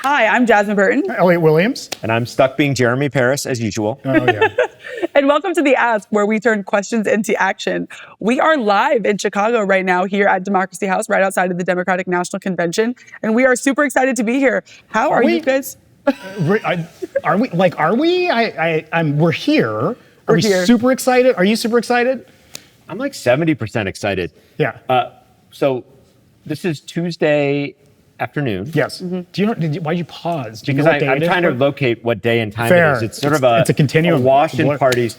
Hi, I'm Jasmine Burton. Elliot Williams. And I'm stuck being Jeremy Paris, as usual. Oh, yeah. And welcome to The Ask, where we turn questions into action. We are live in Chicago right now here at Democracy House, right outside of the Democratic National Convention. And we are super excited to be here. How are you guys? Are we? We're here. Are we here. super excited? Are you super excited? I'm like 70% excited. Yeah. So this is Tuesday afternoon. Yes. Mm-hmm. Why'd you pause? Do you Because know what day I'm it is? trying to locate what day and time Fair. it is. It's sort of a continuum. a wash in parties.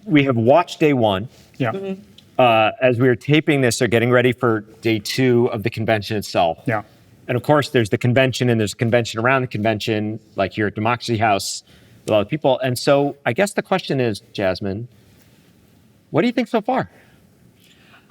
We have watched day one. Yeah. As we are taping this, they're getting ready for day two of the convention itself. Yeah. And of course, there's the convention and there's a convention around the convention, like here at Democracy House, with a lot of people. And so I guess the question is, Jasmine, what do you think so far?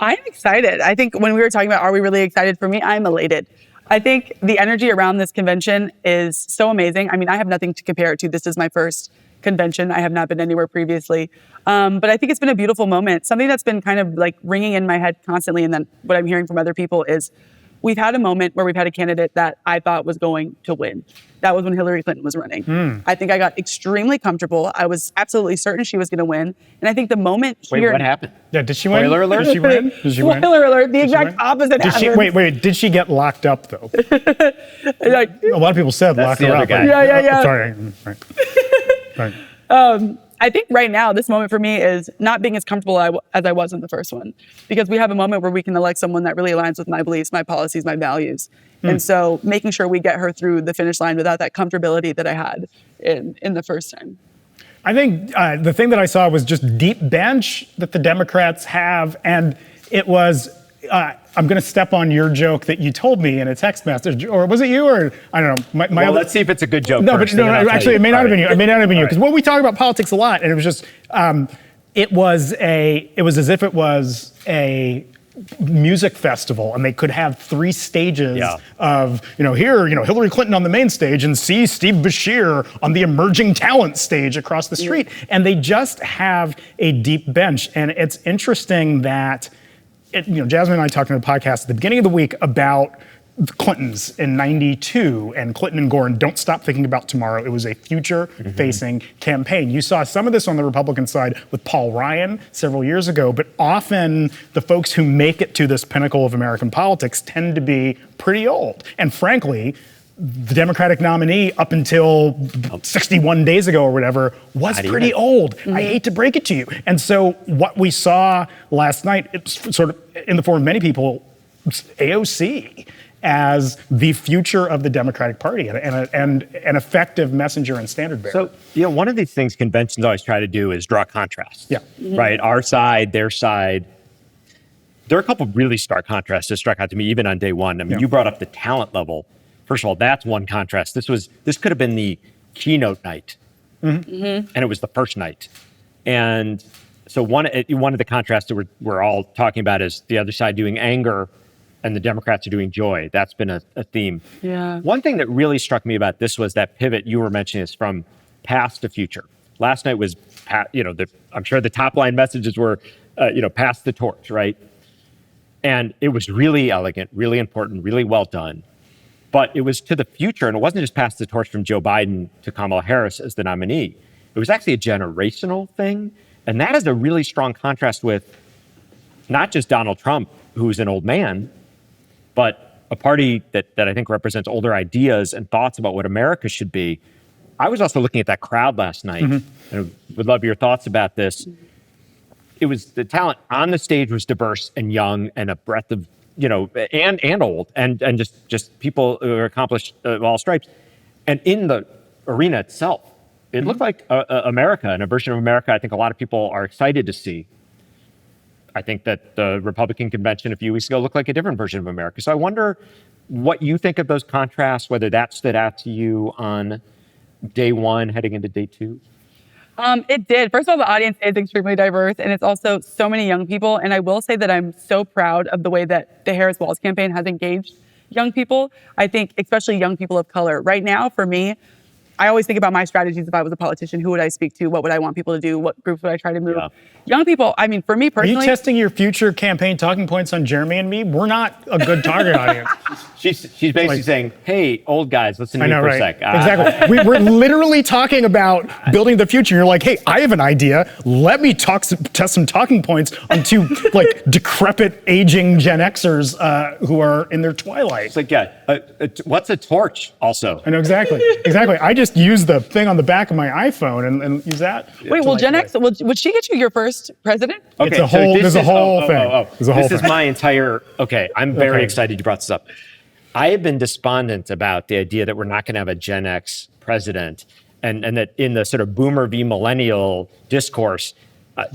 I'm excited. I think when we were talking about, are we really excited? For me, I'm elated. I think the energy around this convention is so amazing. I mean, I have nothing to compare it to. This is my first convention. I have not been anywhere previously. But I think it's been a beautiful moment. Something that's been kind of like ringing in my head constantly, and then what I'm hearing from other people is we've had a moment where we've had a candidate that I thought was going to win. That was when Hillary Clinton was running. I think I got extremely comfortable. I was absolutely certain she was going to win. And I think the moment Wait, here... what happened? Yeah, did she win? Spoiler alert? Did she win? Did she win? Spoiler alert, the exact opposite happened. Wait, did she get locked up, though? Like, A lot of people said That's lock the her other up. guy. Yeah. Sorry. Right. I think right now, this moment for me is not being as comfortable as I was in the first one, because we have a moment where we can elect someone that really aligns with my beliefs, my policies, my values. And so making sure we get her through the finish line without that comfortability that I had in the first time. I think the thing that I saw was just deep bench that the Democrats have, and it was, I'm going to step on your joke that you told me in a text message, or was it you, or I don't know. Let's see if it's a good joke No, first, but no, actually, it may not have been you. It may not have been you, because when we talk about politics a lot, and it was just, it was as if it was a music festival, and they could have three stages of, here, Hillary Clinton on the main stage, and see Steve Bashir on the emerging talent stage across the street. And they just have a deep bench. And it's interesting that, Jasmine and I talked on a podcast at the beginning of the week about the Clintons in '92 and Clinton and Gore and Don't Stop Thinking About Tomorrow. It was a future-facing campaign. You saw some of this on the Republican side with Paul Ryan several years ago, but often the folks who make it to this pinnacle of American politics tend to be pretty old. And frankly, the Democratic nominee up until 61 days ago or whatever was pretty old. I hate to break it to you. And so what we saw last night, it's sort of in the form of many people, AOC as the future of the Democratic Party and an effective messenger and standard bearer. So, one of these things conventions always try to do is draw contrasts. Yeah. Right? Our side, their side. There are a couple of really stark contrasts that struck out to me even on day one. I mean, you brought up the talent level. First of all, that's one contrast. This could have been the keynote night, and it was the first night. And so one of the contrasts that we're all talking about is the other side doing anger, and the Democrats are doing joy. That's been a theme. Yeah. One thing that really struck me about this was that pivot you were mentioning is from past to future. Last night was, I'm sure the top line messages were, pass the torch, right? And it was really elegant, really important, really well done. But it was to the future, and it wasn't just pass the torch from Joe Biden to Kamala Harris as the nominee. It was actually a generational thing. And that is a really strong contrast with not just Donald Trump, who's an old man, but a party that I think represents older ideas and thoughts about what America should be. I was also looking at that crowd last night, and I would love your thoughts about this. It was the talent on the stage was diverse and young and a breadth of, and old and just people who are accomplished of all stripes. And in the arena itself, it looked like America, and a version of America I think a lot of people are excited to see. I think that the Republican convention a few weeks ago looked like a different version of America. So I wonder what you think of those contrasts, whether that stood out to you on day one heading into day two. It did. First of all, the audience is extremely diverse, and it's also so many young people. And I will say that I'm so proud of the way that the Harris Walz campaign has engaged young people. I think especially young people of color. Right now, for me, I always think about my strategies if I was a politician. Who would I speak to? What would I want people to do? What groups would I try to move? Yeah. Young people, I mean, for me Are personally. you testing your future campaign talking points on Jeremy and me? We're not a good target audience. She's basically saying, hey, old guys, listen to me for a sec. Exactly. We're literally talking about building the future. You're like, hey, I have an idea. Let me test some talking points on two like decrepit, aging Gen Xers who are in their twilight. It's like, what's a torch also? I know exactly. I just use the thing on the back of my iPhone and use that. Wait, will Gen X, would she get you your first president? Okay, It's a whole, there's a whole thing. There's a whole This is thing. my entire, I'm very excited you brought this up. I have been despondent about the idea that we're not going to have a Gen X president, and that in the sort of boomer v millennial discourse,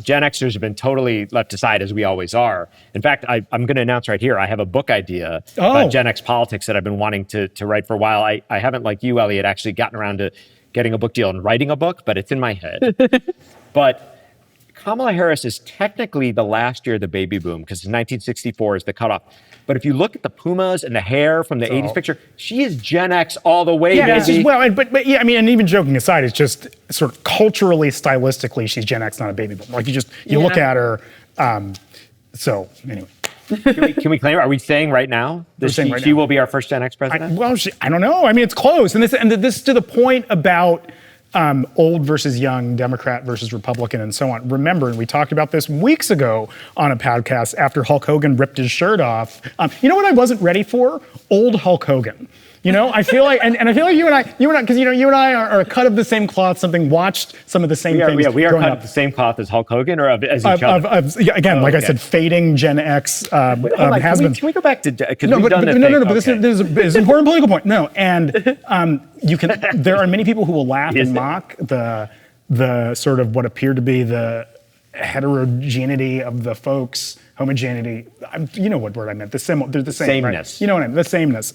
Gen Xers have been totally left aside, as we always are. In fact, I'm going to announce right here, I have a book idea about Gen X politics that I've been wanting to write for a while. I haven't, like you, Elliot, actually gotten around to getting a book deal and writing a book, but it's in my head. But Kamala Harris is technically the last year of the baby boom, because 1964 is the cutoff. But if you look at the Pumas and the hair from the 80s picture, she is Gen X all the way, Yeah, it's baby. just, well, but yeah, I mean, and even joking aside, it's just sort of culturally, stylistically, she's Gen X, not a baby boom. Like you look at her. So anyway, Can we claim? Are we saying right now that she will be our first Gen X president? I don't know. I mean, it's close, and this to the point about old versus young, Democrat versus Republican, and so on. Remember, and we talked about this weeks ago on a podcast after Hulk Hogan ripped his shirt off. You know what I wasn't ready for? Old Hulk Hogan. You know, I feel like, and I feel like you and I, because you and I are cut of the same cloth. Watched some of the same things. We are cut of the same cloth as Hulk Hogan, or as each other. I said, fading Gen X has-beens. Can we go back to because No, we've done the no. thing. But this is an important political point. No, and there are many people who will laugh and mock the sort of what appeared to be the heterogeneity of the folks. Homogeneity, you know what word I meant. They're the same. Sameness. Right? You know what I mean? The sameness.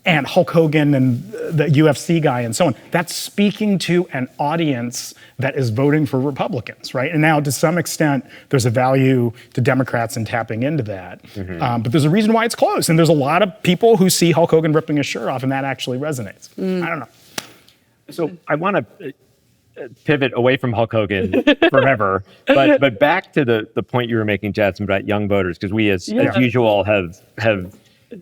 And Hulk Hogan and the UFC guy and so on. That's speaking to an audience that is voting for Republicans, right? And now, to some extent, there's a value to Democrats in tapping into that. Mm-hmm. But there's a reason why it's close. And there's a lot of people who see Hulk Hogan ripping his shirt off, and that actually resonates. I don't know. So I want to pivot away from Hulk Hogan forever, but back to the point you were making, Jasmine, about young voters, because we, as usual, have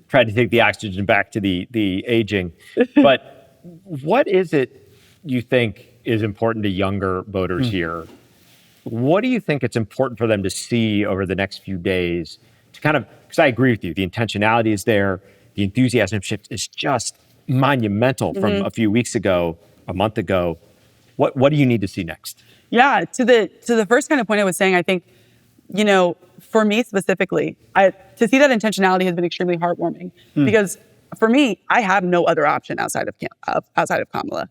tried to take the oxygen back to the aging. But what is it you think is important to younger voters here? What do you think it's important for them to see over the next few days to kind of, because I agree with you, the intentionality is there, the enthusiasm shift is just monumental from a few weeks ago, a month ago. What do you need to see next? Yeah, to the first kind of point I was saying, I think, you know, for me specifically, to see that intentionality has been extremely heartwarming because for me, I have no other option outside of Kamala.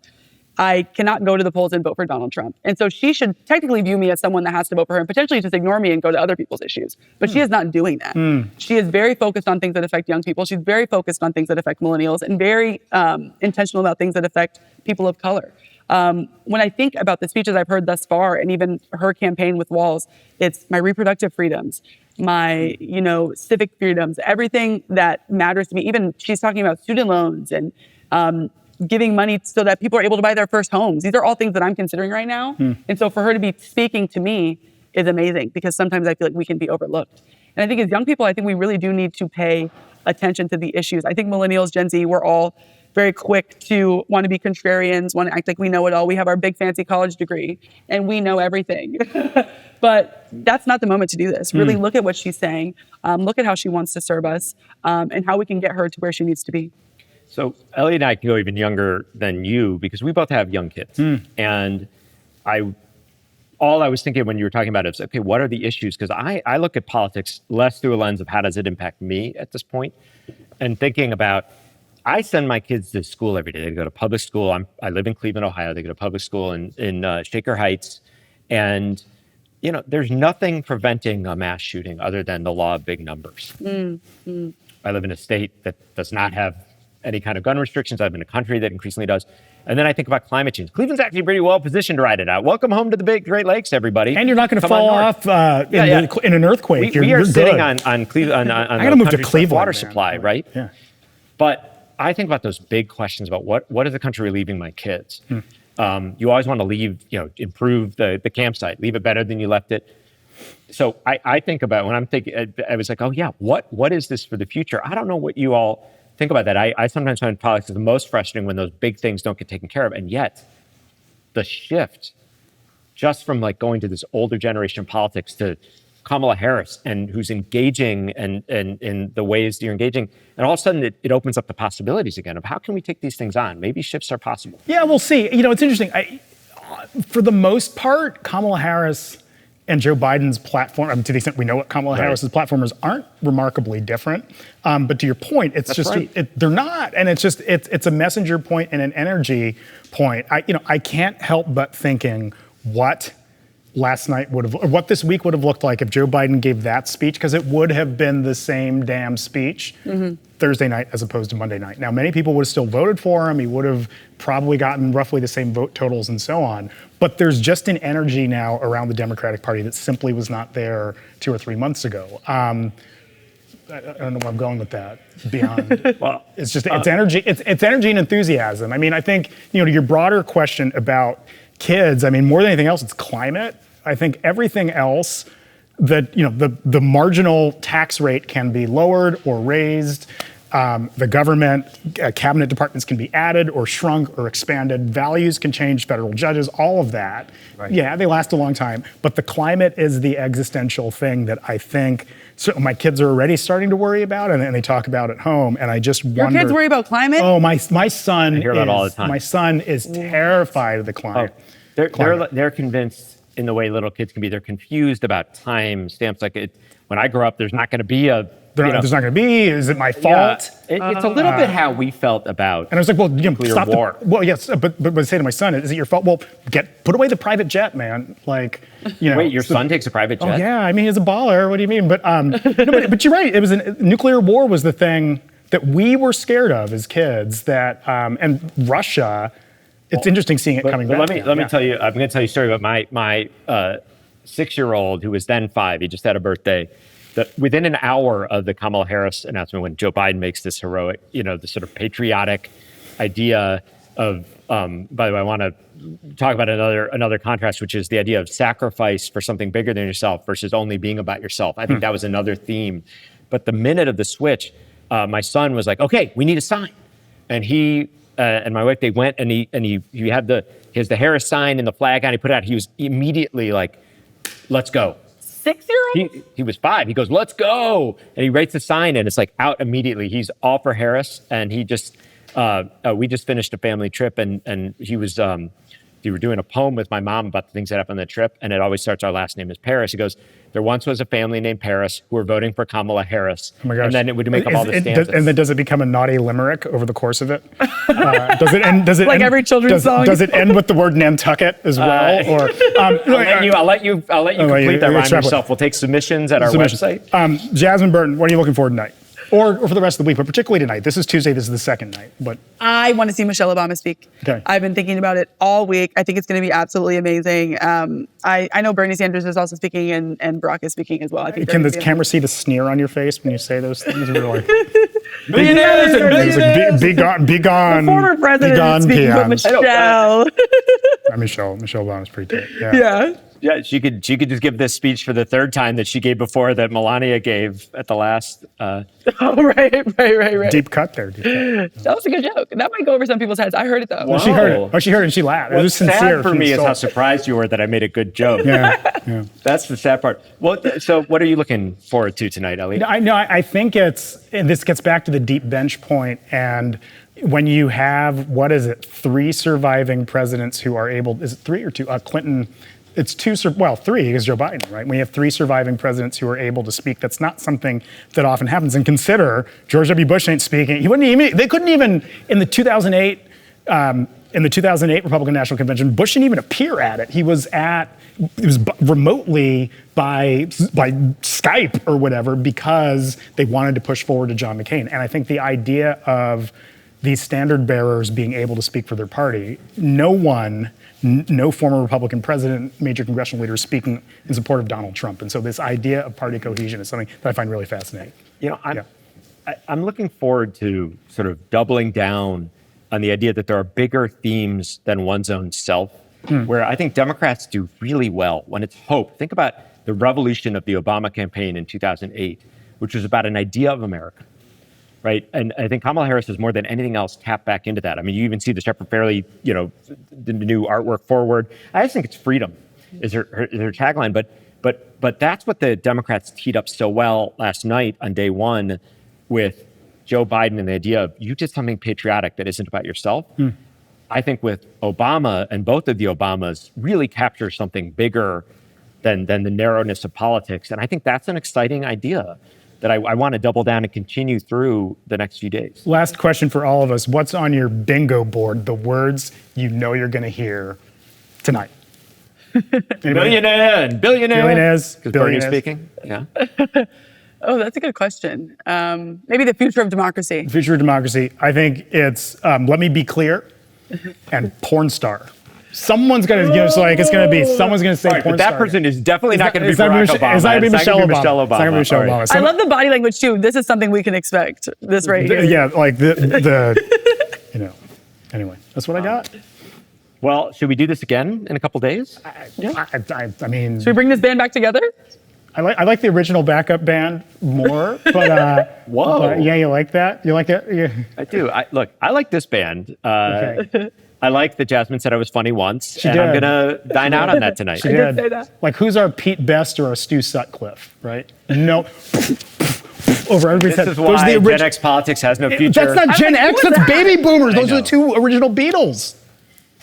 I cannot go to the polls and vote for Donald Trump. And so she should technically view me as someone that has to vote for her and potentially just ignore me and go to other people's issues. But she is not doing that. She is very focused on things that affect young people. She's very focused on things that affect millennials and very intentional about things that affect people of color. When I think about the speeches I've heard thus far, and even her campaign with Walls, it's my reproductive freedoms, my, civic freedoms, everything that matters to me. Even she's talking about student loans and giving money so that people are able to buy their first homes. These are all things that I'm considering right now. And so for her to be speaking to me is amazing because sometimes I feel like we can be overlooked. And I think as young people, I think we really do need to pay attention to the issues. I think millennials, Gen Z, we're all very quick to want to be contrarians, want to act like we know it all. We have our big fancy college degree and we know everything. But that's not the moment to do this. Really look at what she's saying. Look at how she wants to serve us and how we can get her to where she needs to be. So Elliot and I can go even younger than you because we both have young kids. And all I was thinking when you were talking about it is, okay, what are the issues? Because I look at politics less through a lens of how does it impact me at this point, and thinking about, I send my kids to school every day. They go to public school. I live in Cleveland, Ohio. They go to public school in Shaker Heights. And, there's nothing preventing a mass shooting other than the law of big numbers. I live in a state that does not have any kind of gun restrictions. I live in a country that increasingly does. And then I think about climate change. Cleveland's actually pretty well positioned to ride it out. Welcome home to the big Great Lakes, everybody. And you're not going to fall off in an earthquake. We are sitting on Cleveland, on I got to move to Cleveland water supply, right? Yeah. But I think about those big questions about what is the country leaving my kids. You always want to leave, improve the campsite, leave it better than you left it. So I think about when I'm thinking, I was like, oh yeah, what is this for the future? I don't know what you all think about that. I sometimes find politics is the most frustrating when those big things don't get taken care of, and yet the shift just from like going to this older generation of politics to Kamala Harris and who's engaging and in the ways you're engaging. And all of a sudden it opens up the possibilities again of how can we take these things on? Maybe shifts are possible. Yeah, we'll see. It's interesting. For the most part, Kamala Harris and Joe Biden's platform, to the extent we know what Kamala Harris's platform is, aren't remarkably different. But to your point, it's That's just, right. they're not. And it's just, it's a messenger point and an energy point. I can't help but thinking what this week would have looked like if Joe Biden gave that speech, because it would have been the same damn speech Thursday night as opposed to Monday night. Now, many people would have still voted for him. He would have probably gotten roughly the same vote totals and so on. But there's just an energy now around the Democratic Party that simply was not there 2 or 3 months ago. I don't know where I'm going with that. Beyond, well, it's just it's energy. It's energy and enthusiasm. I think to your broader question about kids. More than anything else, it's climate. I think everything else that, the marginal tax rate can be lowered or raised. The government, cabinet departments can be added or shrunk or expanded. Values can change, federal judges, all of that. Right. Yeah, they last a long time. But the climate is the existential thing that I think my kids are already starting to worry about, and they talk about at home. And I just wonder. Your kids worry about climate? Oh, my son. I hear that all the time. My son is terrified of the climate. They're convinced in the way little kids can be. They're confused about time stamps. When I grow up, there's not going to be a. There's not going to be. Is it my fault? Yeah, it's a little bit how we felt about. And I was like, well, stop war. Well, yes, but I say to my son, is it your fault? Well, put away the private jet, man. Wait, your son takes a private jet? Oh yeah, he's a baller. What do you mean? But but you're right. It was nuclear war was the thing that we were scared of as kids. That and Russia. It's interesting seeing it coming back. Let me tell you. I'm going to tell you a story about my 6-year-old who was then 5. He just had a birthday. That within an hour of the Kamala Harris announcement, when Joe Biden makes this heroic, the sort of patriotic idea of. By the way, I want to talk about another contrast, which is the idea of sacrifice for something bigger than yourself versus only being about yourself. I think that was another theme. But the minute of the switch, my son was like, "Okay, we need a sign," and he. And my wife, they went and he has the Harris sign and the flag on. He put it out. He was immediately like, "Let's go." 6-year-old? He was 5. He goes, "Let's go!" And he writes the sign and it's like out immediately. He's all for Harris, and he just we just finished a family trip and he was we were doing a poem with my mom about the things that happened on the trip, and it always starts, our last name is Paris. He goes, "There once was a family named Paris who were voting for Kamala Harris." Oh my gosh. And then it would make up all the stanzas. And then does it become a naughty limerick over the course of it? Does it end? Like every children's song? Does it end with the word Nantucket as well? Or I'll let you complete that rhyme yourself. We'll take submissions at our website. Jasmine Burton, what are you looking for tonight? Or for the rest of the week, but particularly tonight. This is Tuesday, this is the second night. But I want to see Michelle Obama speak. Okay. I've been thinking about it all week. I think it's going to be absolutely amazing. I know Bernie Sanders is also speaking and Barack is speaking as well. I think can the camera see the sneer on your face when you say those things? We're like, Millionaires and millionaires. Be gone. The former president be gone, is speaking with PMs. Michelle. Michelle Obama's pretty tight. Yeah. Yeah, she could just give this speech for the third time that she gave before that Melania gave at the last. Oh, right. Deep cut there. Deep cut. That was a good joke. That might go over some people's heads. I heard it though. Wow. She heard it. Oh, she heard it and she laughed. It was sincere. Sad for me is how surprised you were that I made a good joke. Yeah. That's the sad part. So what are you looking forward to tonight, Elliot? I think and this gets back to the deep bench point, and when you have, 3 surviving presidents who are able, is it 3 or 2? Clinton. It's 3 because Joe Biden, right? When you have 3 surviving presidents who are able to speak, that's not something that often happens. And consider George W. Bush ain't speaking. They couldn't even in the 2008 Republican National Convention. Bush didn't even appear at it. He was remotely by Skype or whatever because they wanted to push forward to John McCain. And I think the idea of these standard bearers being able to speak for their party, no former Republican president, major congressional leader speaking in support of Donald Trump. And so this idea of party cohesion is something that I find really fascinating. I'm looking forward to sort of doubling down on the idea that there are bigger themes than one's own self, where I think Democrats do really well when it's hope. Think about the revolution of the Obama campaign in 2008, which was about an idea of America, right? And I think Kamala Harris has more than anything else tapped back into that. I mean, you even see the Shepard Fairey, the new artwork forward. I just think it's freedom is her tagline, but that's what the Democrats teed up so well last night on day one with Joe Biden and the idea of you did something patriotic that isn't about yourself. I think with Obama and both of the Obamas really capture something bigger than the narrowness of politics. And I think that's an exciting idea that I want to double down and continue through the next few days. Last question for all of us. What's on your bingo board, the words you know you're going to hear tonight? Billionaire and billionaire. Billionaires. Because Bernie's speaking. Yeah. Oh, that's a good question. Maybe the future of democracy. Future of democracy. I think it's let me be clear and porn star. Someone's going to, someone's going to say Right, porn but that star. person is definitely not going to be It's not Barack gonna be Obama. It's not going to be Michelle Obama. It's not going to be Michelle All right. I love the body language too. This is something we can expect. This right here. Yeah, like anyway, that's what I got. Well, should we do this again in a couple days? I mean, Should we bring this band back together? I like the original backup band more, but Whoa. but yeah, you like that? You like that? Yeah. I do. I like this band. Okay. I like that Jasmine said I was funny once, She and I'm did. going to dine out on that tonight. She did did. say that. Like, who's our Pete Best or our Stu Sutcliffe, right? No. Over everybody's head. This is why Gen X politics has no future. That's not Gen like, X, who was that's that? baby boomers. Those are know. the two original Beatles.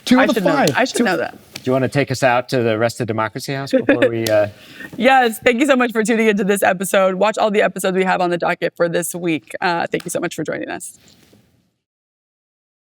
Two I of the should know. five. I should know that. Do you want to take us out to the rest of Democracy House before we... Yes, thank you so much for tuning into this episode. Watch all the episodes we have on the docket for this week. Thank you so much for joining us.